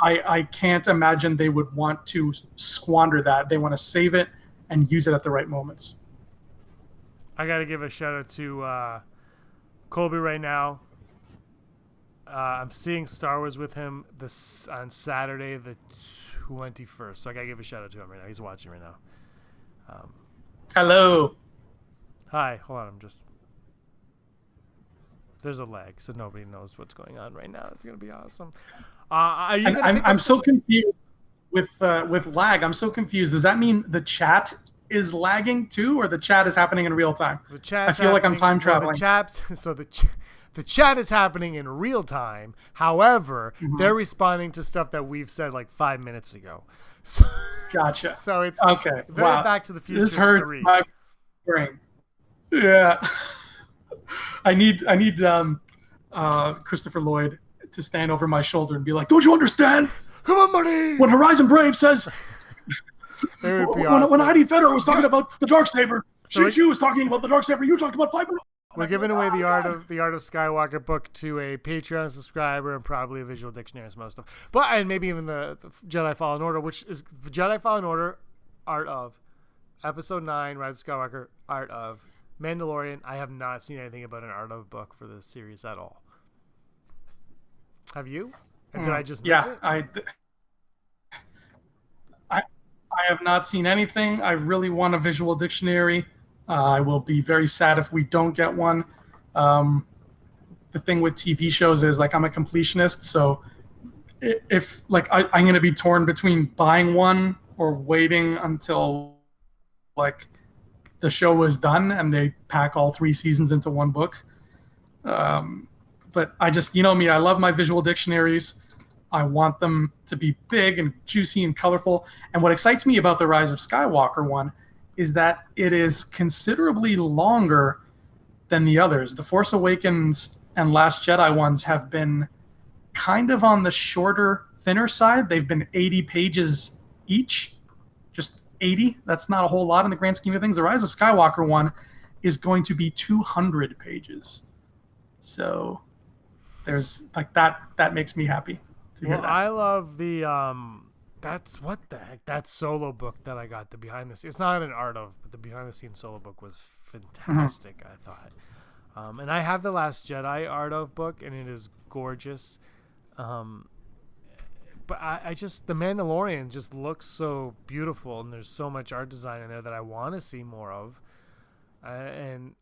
I can't imagine they would want to squander that. They want to save it and use it at the right moments. I got to give a shout out to Colby right now. I'm seeing Star Wars with him on Saturday the 21st. So I got to give a shout out to him right now. He's watching right now. Hello. Hi. Hold on. There's a lag, so nobody knows what's going on right now. It's going to be awesome. I'm so confused with lag. I'm so confused. Does that mean the chat is lagging too, or the chat is happening in real time? I feel like I'm time traveling. The chat is happening in real time. However, they're responding to stuff that we've said like 5 minutes ago. So, gotcha. So it's okay. Very wow. Back to the Future. This hurts 3. my brain. Yeah. I need Christopher Lloyd to stand over my shoulder and be like, "Don't you understand? Come on, buddy." When Horizon Brave says, it would be awesome. when Heidi Feder was talking about the Darksaber, she was talking about the Darksaber. You talked about 5 minutes. We're giving away the art of Skywalker book to a Patreon subscriber and probably a visual dictionary and some other stuff. And maybe even the Jedi Fallen Order, which is Jedi Fallen Order, art of Episode 9, Rise of Skywalker, art of Mandalorian. I have not seen anything about an art of book for this series at all. Have you? Did I just miss it? I have not seen anything. I really want a visual dictionary. I will be very sad if we don't get one. The thing with TV shows is, like, I'm a completionist, so if I'm going to be torn between buying one or waiting until like the show was done and they pack all 3 seasons into one book. But I just, me, I love my visual dictionaries. I want them to be big and juicy and colorful. And what excites me about the Rise of Skywalker one is that it is considerably longer than the others. The Force Awakens and Last Jedi ones have been kind of on the shorter, thinner side. They've been 80 pages each, just 80. That's not a whole lot in the grand scheme of things. The Rise of Skywalker one is going to be 200 pages. So there's like that makes me happy to hear that. I love the that's what the heck, that solo book that I got, the behind the scenes. It's not an art of, but the behind the scenes solo book was fantastic. I thought. And I have the Last Jedi art of book, and it is gorgeous. But I just, the Mandalorian just looks so beautiful, and there's so much art design in there that I want to see more of. And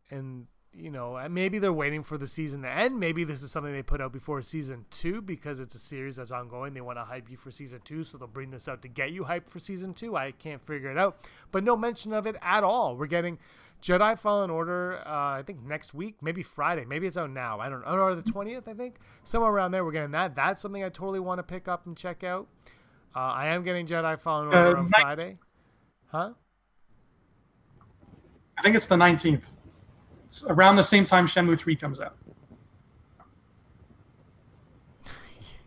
maybe they're waiting for the season to end. Maybe this is something they put out before season 2 because it's a series that's ongoing. They want to hype you for season 2, so they'll bring this out to get you hyped for season 2. I can't figure it out. But no mention of it at all. We're getting Jedi Fallen Order, I think next week, maybe Friday. Maybe it's out now. I don't know. Or the 20th, I think. Somewhere around there, we're getting that. That's something I totally want to pick up and check out. I am getting Jedi Fallen Order on Friday. Huh? I think it's the 19th. It's around the same time Shenmue 3 comes out.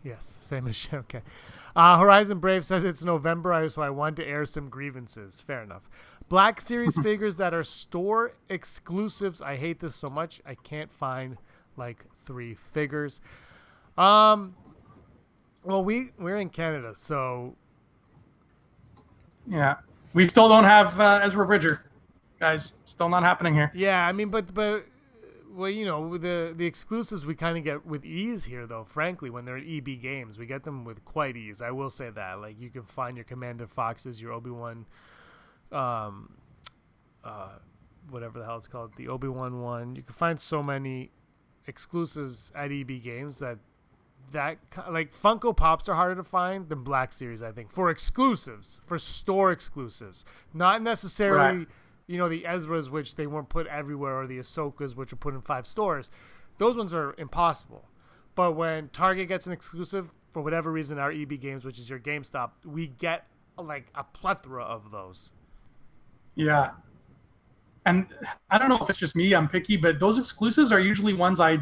Yes, same as okay. Horizon Brave says it's November, so I want to air some grievances. Fair enough. Black Series figures that are store exclusives. I hate this so much. I can't find like 3 figures. Well, we're in Canada, so yeah, we still don't have Ezra Bridger. Guys, still not happening here. Yeah, I mean, but well, the exclusives we kind of get with ease here, though. Frankly, when they're at EB Games, we get them with quite ease. I will say that. Like, you can find your Commander Foxes, your Obi-Wan, whatever the hell it's called, the Obi-Wan one. You can find so many exclusives at EB Games that like Funko Pops are harder to find than Black Series, I think, for exclusives, for store exclusives, not necessarily. Right. The Ezras, which they weren't put everywhere, or the Ahsokas, which were put in 5 stores. Those ones are impossible. But when Target gets an exclusive, for whatever reason, our EB Games, which is your GameStop, we get like a plethora of those. Yeah. And I don't know if it's just me, I'm picky, but those exclusives are usually ones I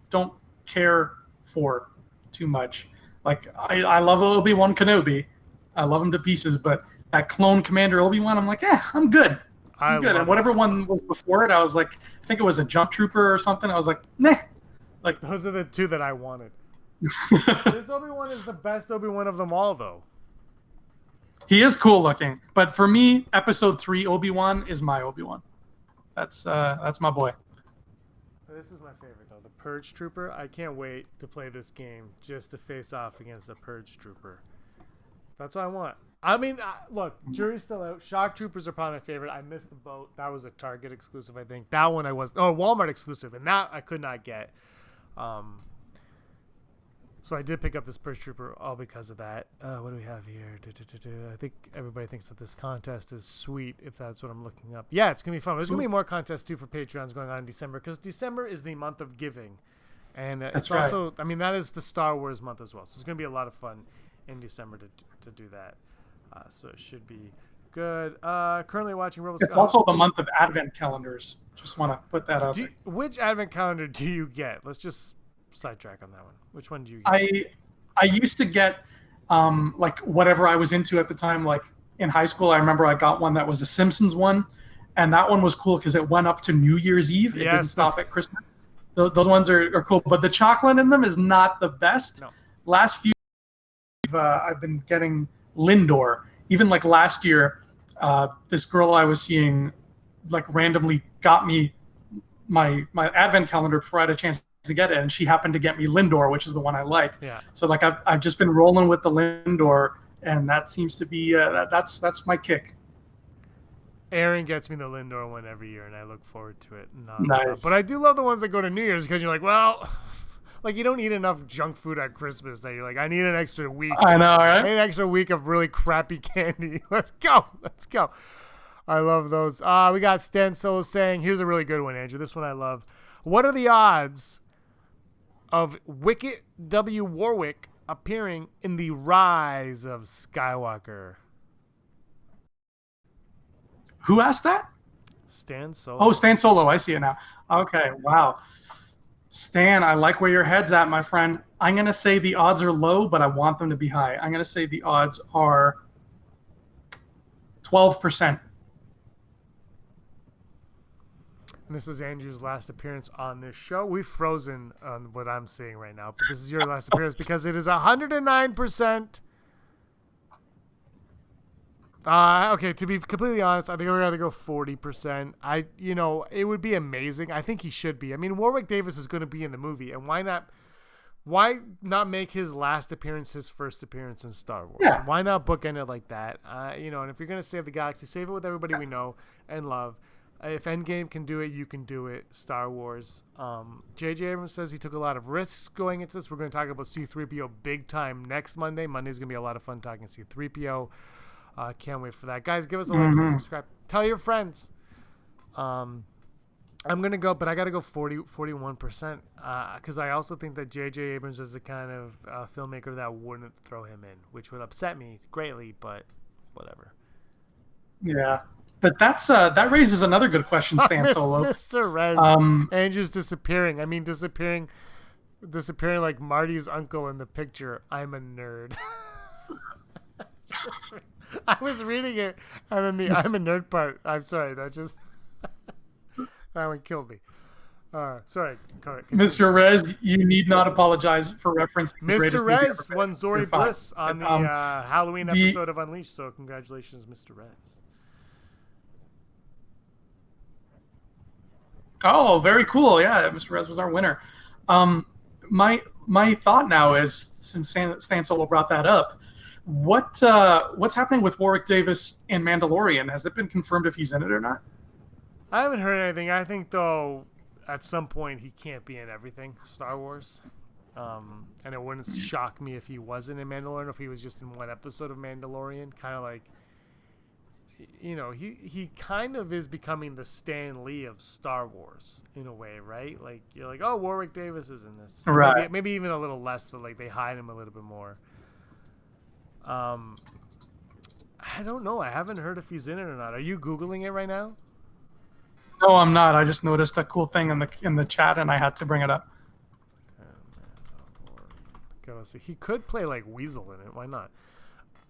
don't care for too much. Like, I love Obi-Wan Kenobi. I love him to pieces, but that clone Commander Obi-Wan, I'm like, I'm good. I'm good. And whatever one was before it, I was like, I think it was a Jump Trooper or something. I was like, nah. Like, those are the 2 that I wanted. This Obi-Wan is the best Obi-Wan of them all, though. He is cool looking, but for me, Episode 3 Obi-Wan is my Obi-Wan. That's my boy. This is my favorite though, the Purge Trooper. I can't wait to play this game just to face off against the Purge Trooper. That's what I want. I mean, look, jury's still out. Shock Troopers are probably my favorite. I missed the boat. That was a Target exclusive, I think. That one Walmart exclusive, and that I could not get. So I did pick up this Purge Trooper all because of that. What do we have here? I think everybody thinks that this contest is sweet, if that's what I'm looking up. Yeah, it's going to be fun. There's going to be more contests, too, for Patreons going on in December, because December is the month of giving. And it's right. Also, I mean, that is the Star Wars month as well. So it's going to be a lot of fun in December to do that. So it should be good. Currently watching RoboScum. It's also the month of Advent calendars. Just want to put that out there. Which Advent calendar do you get? Let's just sidetrack on that one. Which one do you get? I used to get like whatever I was into at the time. Like in high school, I remember I got one that was a Simpsons one, and that one was cool because it went up to New Year's Eve. It didn't stop at Christmas. Those ones are cool, but the chocolate in them is not the best. No. Last few I've been getting Lindor. Even like last year, this girl I was seeing like randomly got me my Advent calendar before I had a chance to get it, and she happened to get me Lindor, which is the one I like. Yeah. So like I've just been rolling with the Lindor, and that seems to be that's my kick. Aaron gets me the Lindor one every year, and I look forward to it. Nice. But I do love the ones that go to New Year's because you're like, well, like you don't eat enough junk food at Christmas that you're like, I need an extra week. I know, right? I need an extra week of really crappy candy. Let's go. I love those. We got Stan Solo saying, here's a really good one, Andrew. This one I love. What are the odds of Wicket W. Warwick appearing in the Rise of Skywalker? Who asked that? Stan Solo. Oh, Stan Solo. I see it now. Okay, wow. Stan, I like where your head's at, my friend. I'm going to say the odds are low, but I want them to be high. I'm going to say the odds are 12%. And this is Andrew's last appearance on this show. We've frozen on what I'm seeing right now, but this is your last appearance because it is 109%. Okay, to be completely honest, I think we're gonna go 40%. It would be amazing. I think he should be. I mean, Warwick Davis is going to be in the movie, and why not? Why not make his last appearance his first appearance in Star Wars? Yeah. Why not bookend it like that? And if you're gonna save the galaxy, save it with everybody we know and love. If Endgame can do it, you can do it. Star Wars. J.J. Abrams says he took a lot of risks going into this. We're going to talk about C-3PO big time next Monday. Monday's going to be a lot of fun talking C-3PO. Can't wait for that. Guys, give us a like and subscribe. Tell your friends. I'm going to go, but I got to go 41%. Because I also think that J.J. Abrams is the kind of filmmaker that wouldn't throw him in, which would upset me greatly, but whatever. Yeah. But that raises another good question, Stan Solo. Mr. Rez, Andrew's disappearing. I mean, disappearing like Marty's uncle in the picture. I'm a nerd. I was reading it, and then the I'm a nerd part. I'm sorry, that one killed me. Sorry. Mr. Rez, you need not apologize for referencing the Mr. Rez won Zori Zori Bliss on the Halloween episode of Unleashed, so congratulations, Mr. Rez. Oh, very cool. Yeah, Mr. Rez was our winner. My thought now is, since Stan Solo brought that up, what's happening with Warwick Davis in Mandalorian? Has it been confirmed if he's in it or not? I haven't heard anything. I think, though, at some point he can't be in everything Star Wars. And it wouldn't shock me if he wasn't in Mandalorian, if he was just in one episode of Mandalorian. Kind of like, he kind of is becoming the Stan Lee of Star Wars in a way, right? Like, you're like, oh, Warwick Davis is in this. Right. Maybe even a little less, so like they hide him a little bit more. I don't know. I haven't heard if he's in it or not. Are you Googling it right now? No, I'm not. I just noticed a cool thing in the chat, and I had to bring it up. Okay, let's see. He could play like Weasel in it. Why not?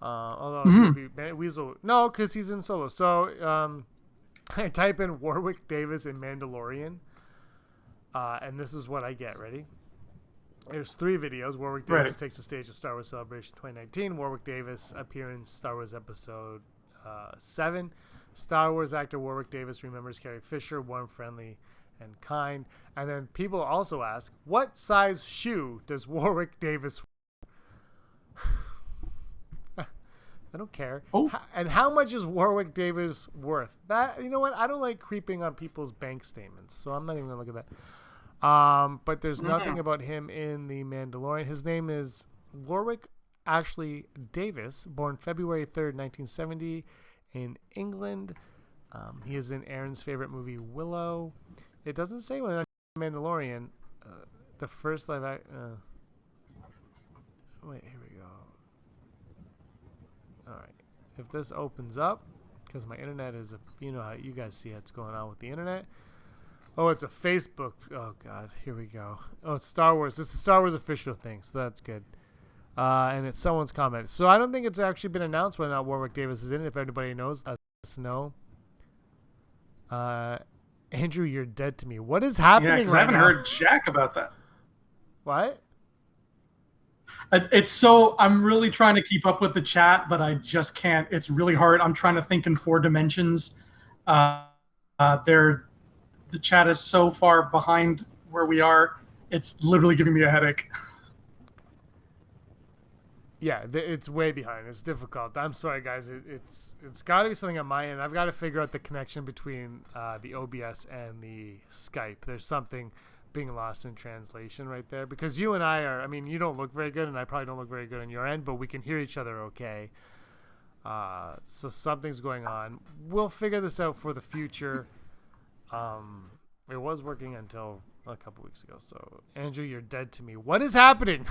Although Weasel, no, because he's in Solo. So I type in Warwick Davis in Mandalorian, and this is what I get. Ready? There's 3 videos. Warwick Davis takes the stage at Star Wars Celebration 2019. Warwick Davis appear in Star Wars Episode 7. Star Wars actor Warwick Davis remembers Carrie Fisher, warm, friendly, and kind. And then people also ask, what size shoe does Warwick Davis wear? I don't care. Oh. And how much is Warwick Davis worth? That, you know what? I don't like creeping on people's bank statements, so I'm not even going to look at that. But there's nothing about him in The Mandalorian. His name is Warwick Ashley Davis, born February 3rd, 1970 in England. He is in Aaron's favorite movie, Willow. It doesn't say when Mandalorian. The first live act. Wait, here we go. All right. If this opens up, because my internet is how you guys see what's going on with the internet. Oh, it's a Facebook. Oh God, here we go. Oh, it's Star Wars. This is the Star Wars official thing, so that's good. And it's someone's comment. So I don't think it's actually been announced whether or not Warwick Davis is in it. If anybody knows, let us know. Andrew, you're dead to me. What is happening? Yeah, because I haven't heard jack about that. What? It's so I'm really trying to keep up with the chat, but I just can't. It's really hard. I'm trying to think in 4 dimensions. The chat is so far behind where we are. It's literally giving me a headache. Yeah, it's way behind. It's difficult. I'm sorry, guys. It's got to be something on my end. I've got to figure out the connection between the OBS and the Skype. There's something being lost in translation right there. Because you and I are, you don't look very good, and I probably don't look very good on your end, but we can hear each other okay. So something's going on. We'll figure this out for the future. It was working until a couple weeks ago. So, Andrew, you're dead to me. What is happening?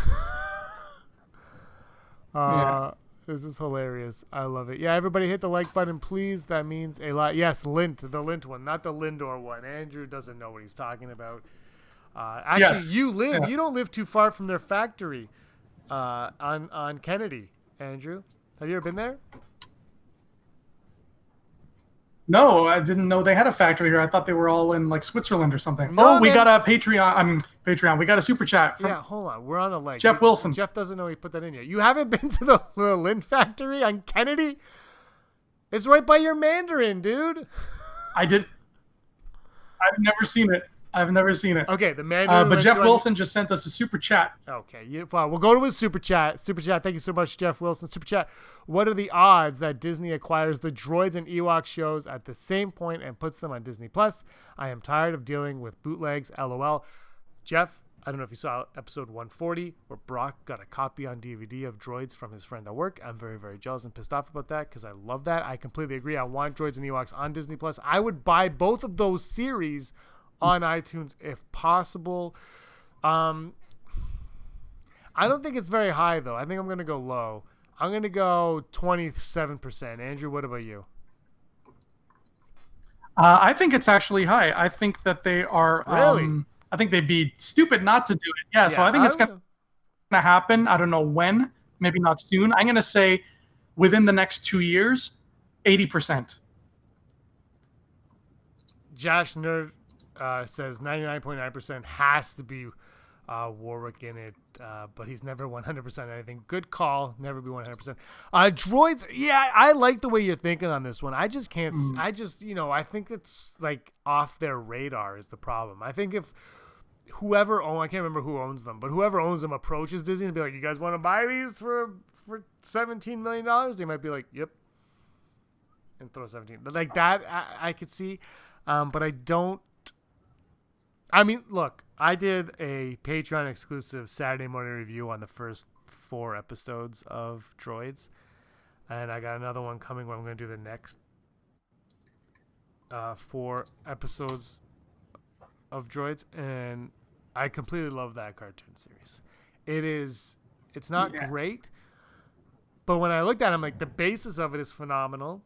This is hilarious. I love it. Yeah, everybody hit the like button, please. That means a lot. Yes, Lint, the Lint one, not the Lindor one. Andrew doesn't know what he's talking about. Actually, yes. You don't live too far from their factory on Kennedy, Andrew. Have you ever been there? No, I didn't know they had a factory here. I thought they were all in like Switzerland or something. No, we got a Patreon. We got a super chat from hold on. We're on a link. Jeff Wilson. Jeff doesn't know he put that in yet. You haven't been to the Lint factory on Kennedy? It's right by your Mandarin, dude. I did. I've never seen it. I've never seen it. Okay, the Mandarin. But Jeff Wilson just sent us a super chat. Okay, well, we'll go to his super chat. Super chat. Thank you so much, Jeff Wilson. Super chat. What are the odds that Disney acquires the Droids and Ewok shows at the same point and puts them on Disney Plus? I am tired of dealing with bootlegs. LOL. Jeff, I don't know if you saw episode 140 where Brock got a copy on DVD of Droids from his friend at work. I'm very, very jealous and pissed off about that because I love that. I completely agree. I want Droids and Ewoks on Disney Plus. I would buy both of those series on iTunes if possible. I don't think it's very high though. I think I'm going to go low. I'm going to go 27%. Andrew, what about you? I think it's actually high. I think that they are. Really? I think they'd be stupid not to do it. Yeah. So I think it's going to happen. I don't know when. Maybe not soon. I'm going to say within the next 2 years, 80%. Josh Nerd says 99.9% has to be Warwick in it, but he's never 100% anything. Good call. Never be 100%. Droids, yeah, I like the way you're thinking on this one. I just can't. I just, I think it's like off their radar is the problem. I think if whoever I can't remember who owns them, but whoever owns them approaches Disney and be like, "You guys want to buy these for $17 million?" They might be like, "Yep," and throw 17. But like that, I could see, but I don't. I mean, look, I did a Patreon exclusive Saturday morning review on the first 4 episodes of Droids, and I got another one coming where I'm going to do the next 4 episodes of Droids, and I completely love that cartoon series. It's not great, but when I looked at it, I'm like, the basis of it is phenomenal.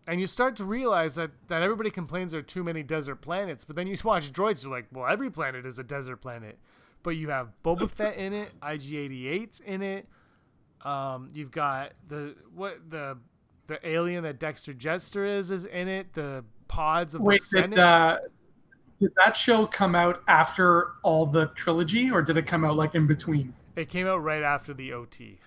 And you start to realize that everybody complains there are too many desert planets, but then you watch Droids, you're like, well, every planet is a desert planet. But you have Boba Fett in it, IG-88's in it. You've got the alien that Dexter Jettster is in it. The pods of the Senate. Did that show come out after all the trilogy, or did it come out like in between? It came out right after the OT.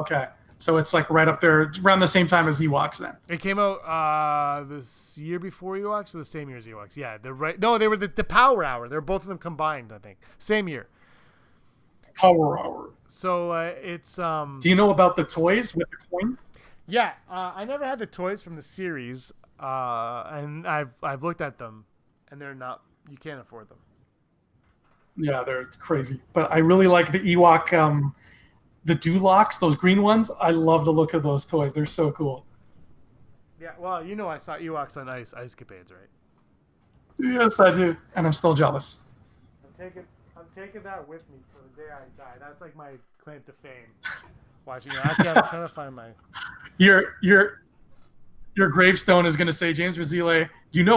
Okay. So it's like right up there, around the same time as Ewoks then. It came out this year before Ewoks or the same year as Ewoks? Yeah, they're right. No, they were the Power Hour. They're both of them combined, I think. Same year. Power Hour. So it's... Do you know about the toys with the coins? Yeah, I never had the toys from the series, and I've looked at them, and they're not... You can't afford them. Yeah, they're crazy. But I really like the Ewok... the Dulocks, those green ones, I love the look of those toys. They're so cool. Yeah, well, I saw Ewoks on Ice Capades, right? Yes, I do, and I'm still jealous. I'm taking that with me for the day I die. That's like my claim to fame. Watching it, I'm trying to find my. Your gravestone is going to say, James Razile,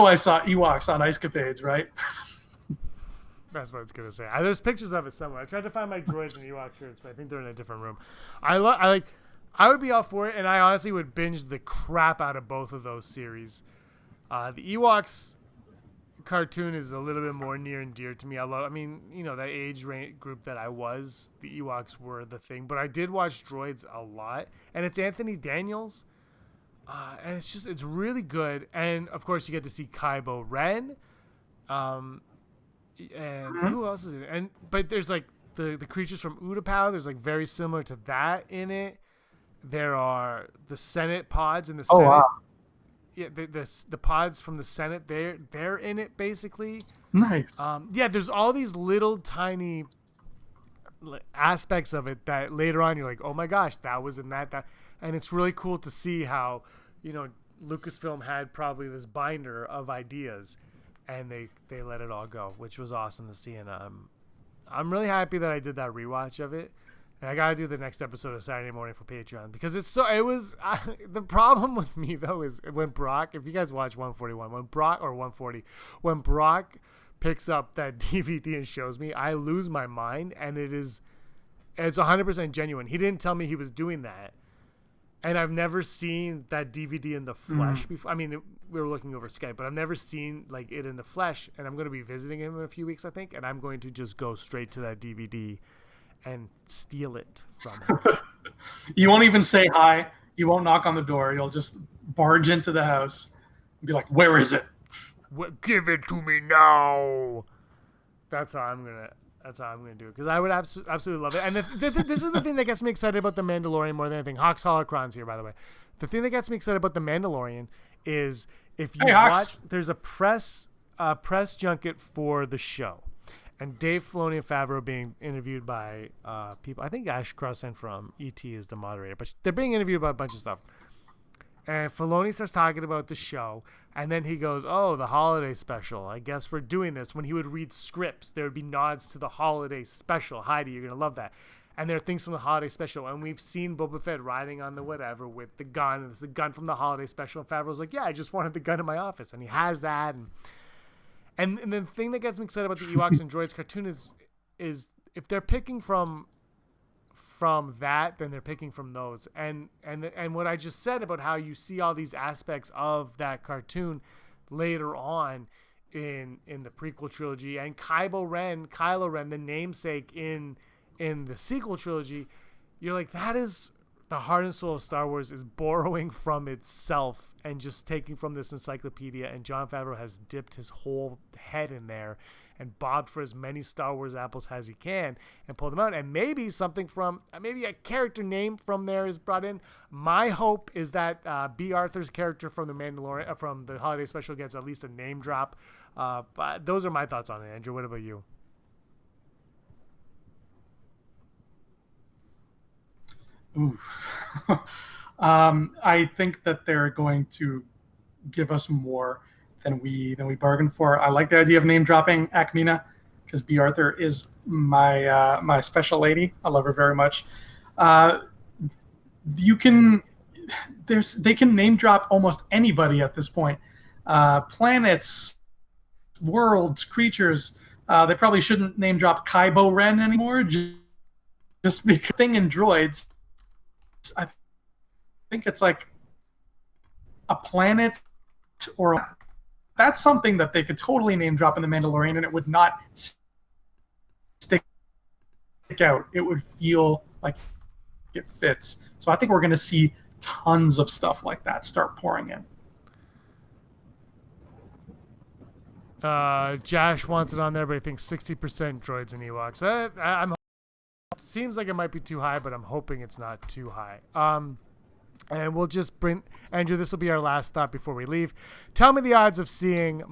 I saw Ewoks on Ice Capades, right? That's what it's gonna say. There's pictures of it somewhere. I tried to find my Droids and Ewok shirts, but I think they're in a different room. I would be all for it, and I honestly would binge the crap out of both of those series. The Ewoks cartoon is a little bit more near and dear to me. That age group that I was, the Ewoks were the thing. But I did watch Droids a lot, and it's Anthony Daniels, and it's really good. And of course, you get to see Kylo Ren. And who else is in it? But there's like the creatures from Utapau. There's like very similar to that in it. There are the Senate pods in the Senate. Wow. Yeah, the pods from the Senate. They're in it basically. Nice. There's all these little tiny aspects of it that later on you're like, oh my gosh, that was in that, and it's really cool to see how Lucasfilm had probably this binder of ideas. And they let it all go, which was awesome to see. And I'm really happy that I did that rewatch of it. And I gotta do the next episode of Saturday morning for Patreon because the problem with me though is when Brock, if you guys watch 141, when Brock picks up that DVD and shows me, I lose my mind, and it's 100% genuine. He didn't tell me he was doing that. And I've never seen that DVD in the flesh before. I mean, we were looking over Skype, but I've never seen like it in the flesh. And I'm going to be visiting him in a few weeks, I think. And I'm going to just go straight to that DVD and steal it from him. You won't even say hi. He won't knock on the door. He'll just barge into the house and be like, "Where is it?" Give it to me now. That's how I'm gonna do it, because I would absolutely love it. And this is the thing that gets me excited about the Mandalorian more than anything. Hawks Holocrons here, by the way. The thing that gets me excited about the Mandalorian is if you watch, there's a press junket for the show, and Dave Filoni and Favreau being interviewed by people. I think Ash Crossan from ET is the moderator, but they're being interviewed about a bunch of stuff. And Filoni starts talking about the show, and then he goes, "Oh, the holiday special. I guess we're doing this." When he would read scripts, there would be nods to the holiday special. Heidi, you're going to love that. And there are things from the holiday special. And we've seen Boba Fett riding on the whatever with the gun. And it's the gun from the holiday special. And Favreau's like, "Yeah, I just wanted the gun in my office." And he has that. And the thing that gets me excited about the Ewoks and Droids cartoon is if they're picking from that, then they're picking from those. And what I just said about how you see all these aspects of that cartoon later on in the prequel trilogy, and Kylo Ren, the namesake in the sequel trilogy, you're like, that is the heart and soul of Star Wars, is borrowing from itself and just taking from this encyclopedia. And Jon Favreau has dipped his whole head in there and bobbed for as many Star Wars apples as he can and pulled them out. And maybe something from, maybe a character name from there is brought in. My hope is that B. Arthur's character from the Mandalorian, from the holiday special, gets at least a name drop. But those are my thoughts on it. Andrew, what about you? Ooh. I think that they're going to give us more than we bargained for. I like the idea of name dropping Akmina, because B. Arthur is my special lady. I love her very much. They can name drop almost anybody at this point. Planets, worlds, creatures. They probably shouldn't name drop Kybo Ren anymore, just because thing in droids. I think it's like a planet, or that's something that they could totally name drop in the Mandalorian, and it would not stick out. It would feel like it fits. So I think we're going to see tons of stuff like that start pouring in. Josh wants it on there, but I think 60% droids and Ewoks. I'm seems like it might be too high, but I'm hoping it's not too high. And we'll just bring Andrew. This will be our last thought before we leave. Tell me the odds of seeing.